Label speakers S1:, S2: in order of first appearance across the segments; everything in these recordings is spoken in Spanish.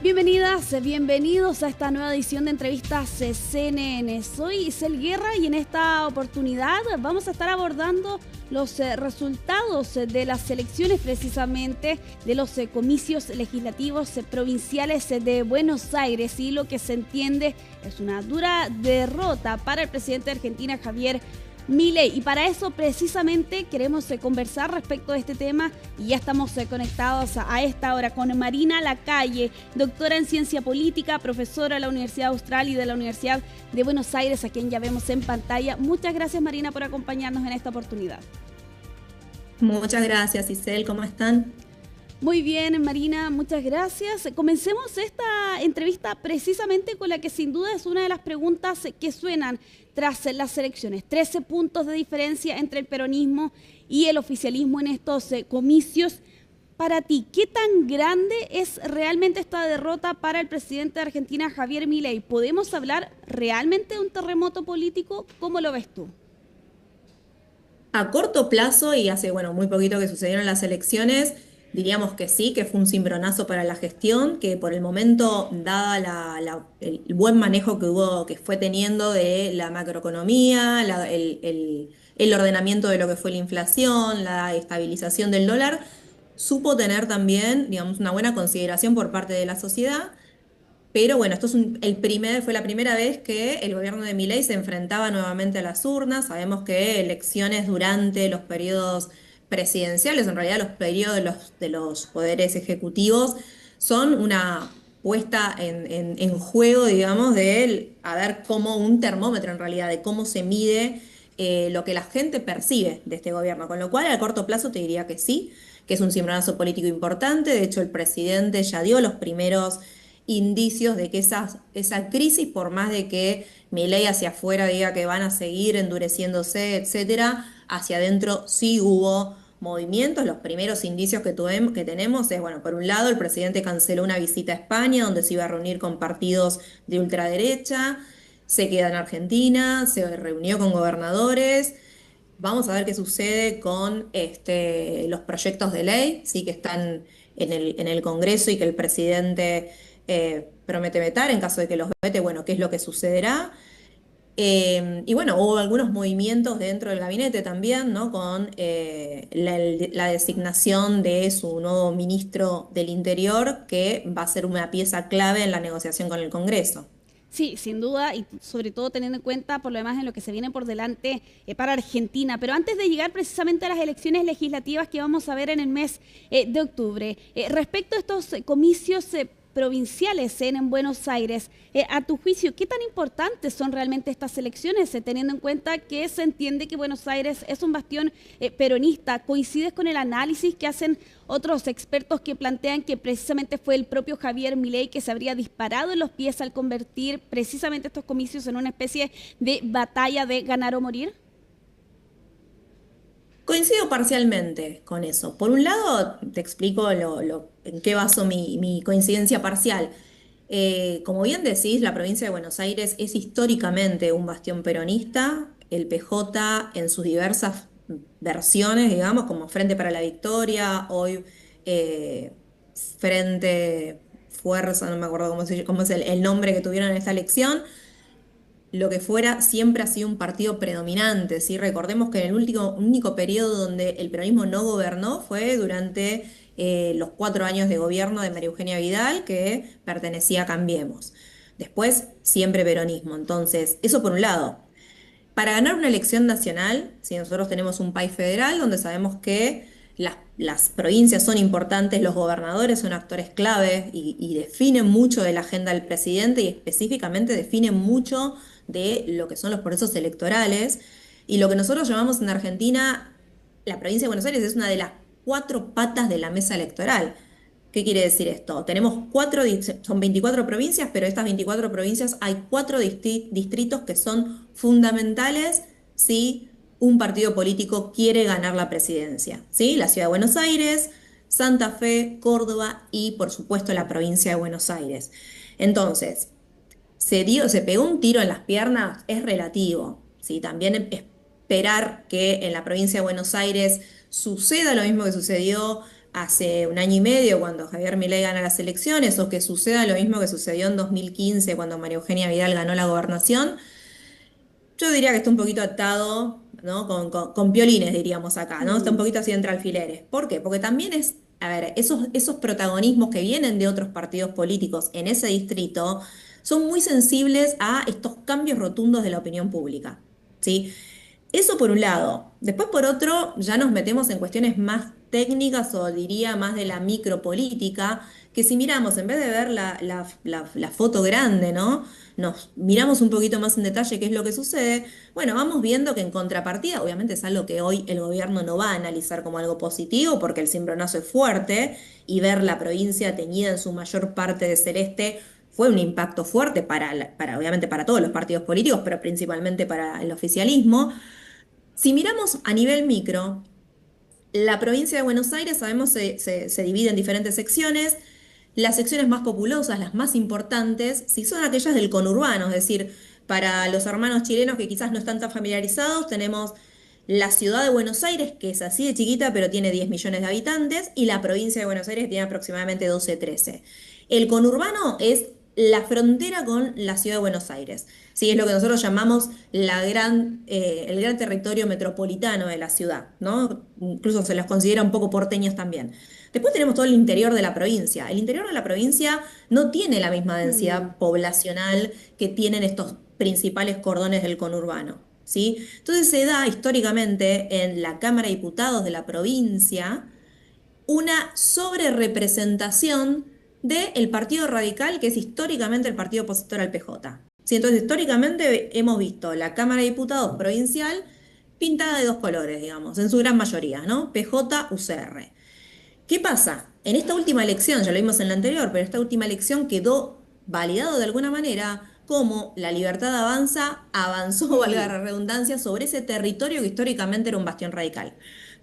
S1: Bienvenidas, bienvenidos a esta nueva edición de Entrevistas CNN. Soy Isel Guerra y en esta oportunidad vamos a estar abordando los resultados de las elecciones, precisamente de los comicios legislativos provinciales de Buenos Aires, y lo que se entiende es una dura derrota para el presidente de Argentina, Javier Milei. Y para eso precisamente queremos conversar respecto de este tema, y ya estamos conectados a esta hora con Marina Lacalle, doctora en Ciencia Política, profesora de la Universidad Austral y de la Universidad de Buenos Aires, a quien ya vemos en pantalla. Muchas gracias, Marina, por acompañarnos en esta oportunidad.
S2: Muchas gracias, Isel. ¿Cómo están?
S1: Muy bien, Marina, muchas gracias. Comencemos esta entrevista precisamente con la que sin duda es una de las preguntas que suenan tras las elecciones. 13 puntos de diferencia entre el peronismo y el oficialismo en estos comicios. Para ti, ¿qué tan grande es realmente esta derrota para el presidente de Argentina, Javier Milei? ¿Podemos hablar realmente de un terremoto político? ¿Cómo lo ves tú?
S2: A corto plazo, y hace muy poquito que sucedieron las elecciones, diríamos que sí, que fue un cimbronazo para la gestión, que por el momento, dada el buen manejo que fue teniendo de la macroeconomía, el ordenamiento de lo que fue la inflación, la estabilización del dólar, supo tener también, digamos, una buena consideración por parte de la sociedad. Pero bueno, esto fue la primera vez que el gobierno de Milei se enfrentaba nuevamente a las urnas. Sabemos que elecciones durante los periodos presidenciales, en realidad los periodos de los poderes ejecutivos, son una puesta en juego, digamos, a ver, como un termómetro en realidad, de cómo se mide lo que la gente percibe de este gobierno. Con lo cual, a corto plazo te diría que sí, que es un cimbronazo político importante. De hecho, el presidente ya dio los primeros indicios de que esa crisis, por más de que Milei hacia afuera diga que van a seguir endureciéndose, etcétera, hacia adentro sí hubo movimientos. Los primeros indicios que tenemos es, por un lado, el presidente canceló una visita a España donde se iba a reunir con partidos de ultraderecha, se queda en Argentina, se reunió con gobernadores. Vamos a ver qué sucede con los proyectos de ley, sí, que están en el Congreso y que el presidente promete vetar. En caso de que los vete, qué es lo que sucederá. Hubo algunos movimientos dentro del gabinete también, ¿no? Con la designación de su nuevo ministro del Interior, que va a ser una pieza clave en la negociación con el Congreso.
S1: Sí, sin duda, y sobre todo teniendo en cuenta por lo demás en lo que se viene por delante para Argentina. Pero antes de llegar precisamente a las elecciones legislativas que vamos a ver en el mes de octubre, respecto a estos comicios provinciales en Buenos Aires, a tu juicio, ¿qué tan importantes son realmente estas elecciones, teniendo en cuenta que se entiende que Buenos Aires es un bastión peronista? ¿Coincides con el análisis que hacen otros expertos que plantean que precisamente fue el propio Javier Milei que se habría disparado en los pies al convertir precisamente estos comicios en una especie de batalla de ganar o morir?
S2: Coincido parcialmente con eso. Por un lado, te explico en qué baso mi coincidencia parcial. Como bien decís, la provincia de Buenos Aires es históricamente un bastión peronista. El PJ en sus diversas versiones, digamos, como Frente para la Victoria, hoy Frente Fuerza, no me acuerdo cómo es el nombre que tuvieron en esta elección, lo que fuera, siempre ha sido un partido predominante, ¿sí? Recordemos que en el único periodo donde el peronismo no gobernó fue durante los 4 años de gobierno de María Eugenia Vidal, que pertenecía a Cambiemos. Después, siempre peronismo. Entonces, eso por un lado. Para ganar una elección nacional, si nosotros tenemos un país federal donde sabemos que las provincias son importantes, los gobernadores son actores clave y definen mucho de la agenda del presidente, y específicamente definen mucho de lo que son los procesos electorales. Y lo que nosotros llamamos en Argentina, la provincia de Buenos Aires es una de las 4 patas de la mesa electoral. ¿Qué quiere decir esto? Son 24 provincias, pero de estas 24 provincias hay 4 distritos que son fundamentales si un partido político quiere ganar la presidencia, ¿sí? La ciudad de Buenos Aires, Santa Fe, Córdoba y, por supuesto, la provincia de Buenos Aires. Entonces, se pegó un tiro en las piernas, es relativo, ¿sí? También esperar que en la provincia de Buenos Aires suceda lo mismo que sucedió hace un año y medio cuando Javier Milei gana las elecciones, o que suceda lo mismo que sucedió en 2015 cuando María Eugenia Vidal ganó la gobernación, yo diría que está un poquito atado, ¿no? Con piolines, diríamos acá, ¿no? Está un
S1: Mm,
S2: poquito así entre alfileres. ¿Por qué? Porque también es, a ver, esos protagonismos que vienen de otros partidos políticos en ese distrito son muy sensibles a estos cambios rotundos de la opinión pública, ¿sí? Eso por un lado. Después por otro, ya nos metemos en cuestiones más técnicas o diría más de la micropolítica, que si miramos, en vez de ver la foto grande, ¿no? Nos miramos un poquito más en detalle qué es lo que sucede. Bueno, vamos viendo que en contrapartida, obviamente es algo que hoy el gobierno no va a analizar como algo positivo porque el cimbronazo es fuerte y ver la provincia teñida en su mayor parte de celeste fue un impacto fuerte obviamente para todos los partidos políticos, pero principalmente para el oficialismo. Si miramos a nivel micro, la provincia de Buenos Aires, sabemos, se divide en diferentes secciones. Las secciones más populosas, las más importantes, si son aquellas del conurbano, es decir, para los hermanos chilenos que quizás no están tan familiarizados, tenemos la ciudad de Buenos Aires, que es así de chiquita, pero tiene 10 millones de habitantes, y la provincia de Buenos Aires que tiene aproximadamente 12, 13. El conurbano es la frontera con la ciudad de Buenos Aires. Sí, es lo que nosotros llamamos el gran territorio metropolitano de la ciudad, ¿no? Incluso se los considera un poco porteños también. Después tenemos todo el interior de la provincia. El interior de la provincia no tiene la misma
S1: mm.
S2: densidad poblacional que tienen estos principales cordones del conurbano, ¿sí? Entonces se da históricamente en la Cámara de Diputados de la provincia una sobrerepresentación del Partido Radical, que es históricamente el partido opositor al PJ. Sí, entonces, históricamente hemos visto la Cámara de Diputados provincial pintada de dos colores, digamos, en su gran mayoría, ¿no? PJ, UCR. ¿Qué pasa? En esta última elección, ya lo vimos en la anterior, pero esta última elección quedó validado de alguna manera como la Libertad avanzó, valga
S1: Sí.
S2: la redundancia, sobre ese territorio que históricamente era un bastión radical.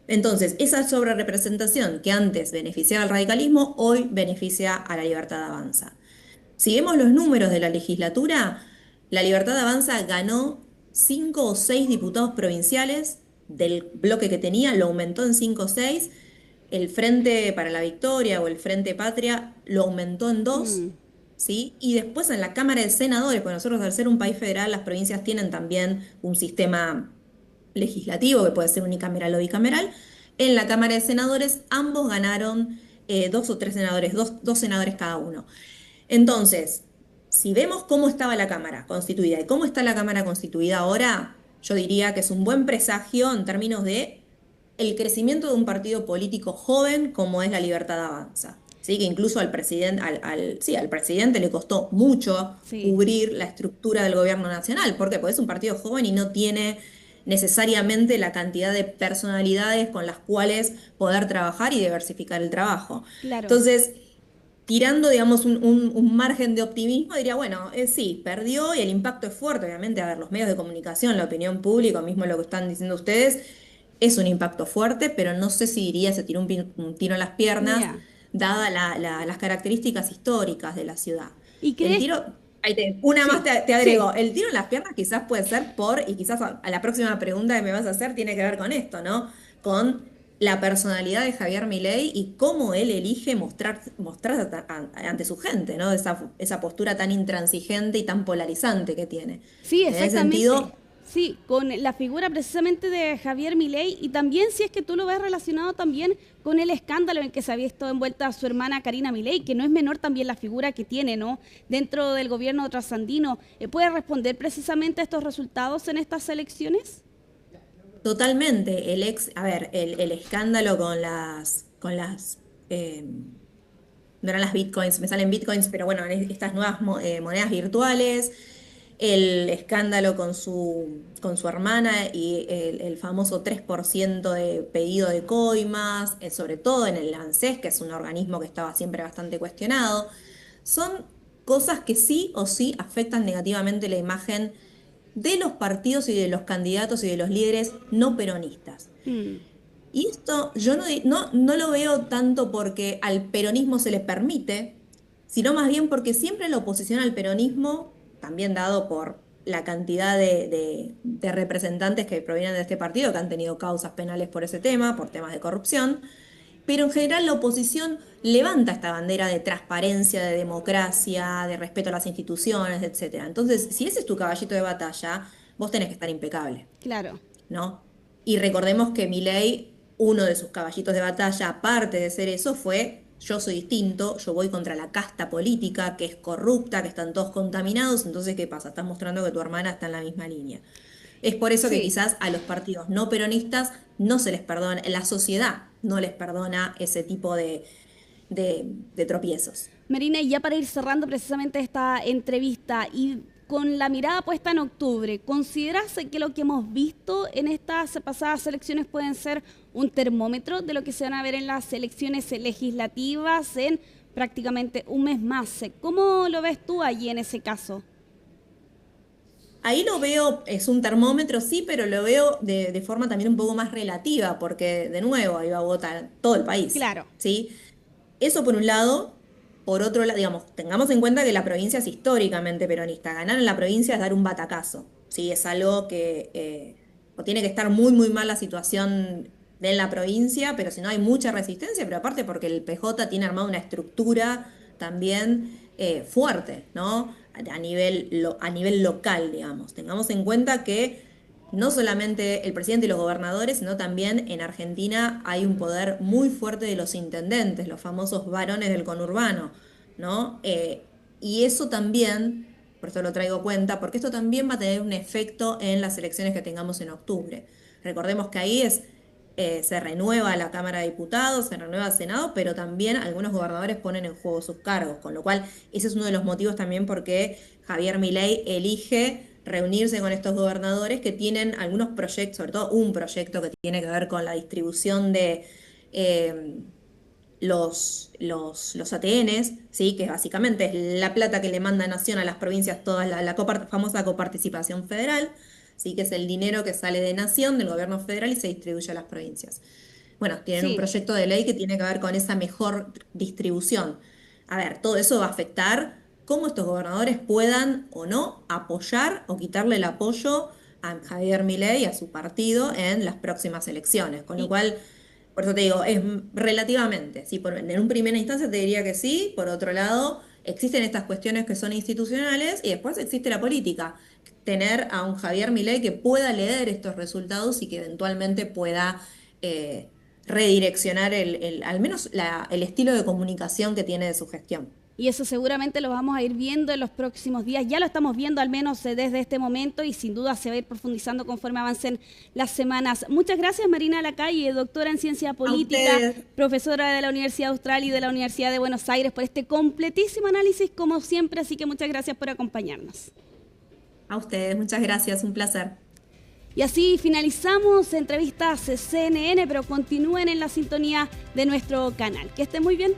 S2: Entonces, esa sobrerepresentación que antes beneficiaba al radicalismo, hoy beneficia a la Libertad Avanza. Si vemos los números de la legislatura, la Libertad Avanza ganó 5 o 6 diputados provinciales del bloque que tenía, lo aumentó en 5 o 6. El Frente para la Victoria o el Frente Patria lo aumentó en 2,
S1: Mm.
S2: ¿sí? Y después en la Cámara de Senadores, porque nosotros al ser un país federal, las provincias tienen también un sistema legislativo que puede ser unicameral o bicameral. En la Cámara de Senadores ambos ganaron 2 o 3 senadores, dos senadores cada uno. Entonces, si vemos cómo estaba la Cámara constituida y cómo está la Cámara constituida ahora, yo diría que es un buen presagio en términos de el crecimiento de un partido político joven como es la Libertad Avanza. ¿Sí? Que incluso al presidente, sí, al presidente le costó mucho
S1: Sí.
S2: cubrir la estructura del gobierno nacional. ¿Por qué? Porque es un partido joven y no tiene necesariamente la cantidad de personalidades con las cuales poder trabajar y diversificar el trabajo.
S1: Claro.
S2: Entonces, tirando, digamos, un margen de optimismo, diría, bueno, sí, perdió y el impacto es fuerte, obviamente, a ver, los medios de comunicación, la opinión pública, mismo lo que están diciendo ustedes, es un impacto fuerte, pero no sé si diría se tiró un tiro en las piernas,
S1: Ya.
S2: dada las características históricas de la ciudad.
S1: ¿Y
S2: El
S1: crees?
S2: tiro, una más
S1: Sí,
S2: te
S1: sí.
S2: agrego, el tiro en las piernas quizás puede ser y quizás a la próxima pregunta que me vas a hacer tiene que ver con esto, ¿no? Con la personalidad de Javier Milei y cómo él elige mostrar ante su gente, ¿no? Esa postura tan intransigente y tan polarizante que tiene.
S1: Sí,
S2: En ese
S1: exactamente.
S2: sentido,
S1: Sí, con la figura precisamente de Javier Milei y también si es que tú lo ves relacionado también con el escándalo en que se había estado envuelta su hermana Karina Milei, que no es menor también la figura que tiene, ¿no? Dentro del gobierno trasandino. ¿Puede responder precisamente a estos resultados en estas elecciones?
S2: totalmente, a ver, el escándalo con las, eh, no eran las bitcoins, me salen bitcoins, pero bueno, estas nuevas monedas virtuales, el escándalo con su hermana y el famoso 3% de pedido de coimas, sobre todo en el ANSES, que es un organismo que estaba siempre bastante cuestionado, son cosas que sí o sí afectan negativamente la imagen de los partidos y de los candidatos y de los líderes no peronistas.
S1: Mm,
S2: Y esto yo no lo veo tanto porque al peronismo se le permite, sino más bien porque siempre la oposición al peronismo, también dado por la cantidad de representantes que provienen de este partido, que han tenido causas penales por ese tema, por temas de corrupción, pero en general la oposición levanta esta bandera de transparencia, de democracia, de respeto a las instituciones, etcétera. Entonces, si ese es tu caballito de batalla, vos tenés que estar impecable,
S1: Claro.
S2: ¿no? Y recordemos que Milei, uno de sus caballitos de batalla, aparte de ser eso, fue: yo soy distinto, yo voy contra la casta política, que es corrupta, que están todos contaminados. Entonces, ¿qué pasa? Estás mostrando que tu hermana está en la misma línea. Es por eso que
S1: Sí.
S2: quizás a los partidos no peronistas no se les perdona, la sociedad no les perdona ese tipo de tropiezos.
S1: Marina, y ya para ir cerrando precisamente esta entrevista y con la mirada puesta en octubre, ¿consideras que lo que hemos visto en estas pasadas elecciones pueden ser un termómetro de lo que se van a ver en las elecciones legislativas en prácticamente un mes más? ¿Cómo lo ves tú allí en ese caso?
S2: Ahí lo veo, es un termómetro, sí, pero lo veo de forma también un poco más relativa, porque de nuevo ahí va a votar todo el país,
S1: Claro,
S2: ¿sí? Eso por un lado. Por otro lado, digamos, tengamos en cuenta que la provincia es históricamente peronista. Ganar en la provincia es dar un batacazo, ¿sí? Es algo que o tiene que estar muy, muy mal la situación en la provincia, pero si no hay mucha resistencia, pero aparte porque el PJ tiene armado una estructura también fuerte, ¿no? A nivel local, digamos. Tengamos en cuenta que no solamente el presidente y los gobernadores, sino también en Argentina hay un poder muy fuerte de los intendentes, los famosos varones del conurbano, ¿no? Y eso también, por eso lo traigo a cuenta, porque esto también va a tener un efecto en las elecciones que tengamos en octubre. Recordemos que ahí se renueva la Cámara de Diputados, se renueva el Senado, pero también algunos gobernadores ponen en juego sus cargos, con lo cual ese es uno de los motivos también por qué Javier Milei elige reunirse con estos gobernadores que tienen algunos proyectos, sobre todo un proyecto que tiene que ver con la distribución de eh, los ATNs, ¿sí? Que básicamente es la plata que le manda Nación a las provincias, toda la famosa coparticipación federal, ¿sí? Que es el dinero que sale de Nación, del gobierno federal, y se distribuye a las provincias. Bueno, tienen un
S1: sí.
S2: proyecto de ley que tiene que ver con esa mejor distribución. A ver, todo eso va a afectar cómo estos gobernadores puedan o no apoyar o quitarle el apoyo a Javier Milei y a su partido en las próximas elecciones. Con lo
S1: Y,
S2: cual, por eso te digo, es relativamente. Sí, en un primera instancia te diría que sí. Por otro lado, existen estas cuestiones que son institucionales y después existe la política. Tener a un Javier Milei que pueda leer estos resultados y que eventualmente pueda eh, redireccionar al menos el estilo de comunicación que tiene de su gestión.
S1: y eso seguramente lo vamos a ir viendo en los próximos días. Ya lo estamos viendo al menos desde este momento y sin duda se va a ir profundizando conforme avancen las semanas. Muchas gracias Marina Lacalle, doctora en Ciencia
S2: A
S1: Política,
S2: ustedes,
S1: profesora de la Universidad Austral y de la Universidad de Buenos Aires, por este completísimo análisis como siempre. Así que muchas gracias por acompañarnos.
S2: a ustedes, muchas gracias, un placer.
S1: Y así finalizamos entrevistas CNN, pero continúen en la sintonía de nuestro canal. Que estén muy bien.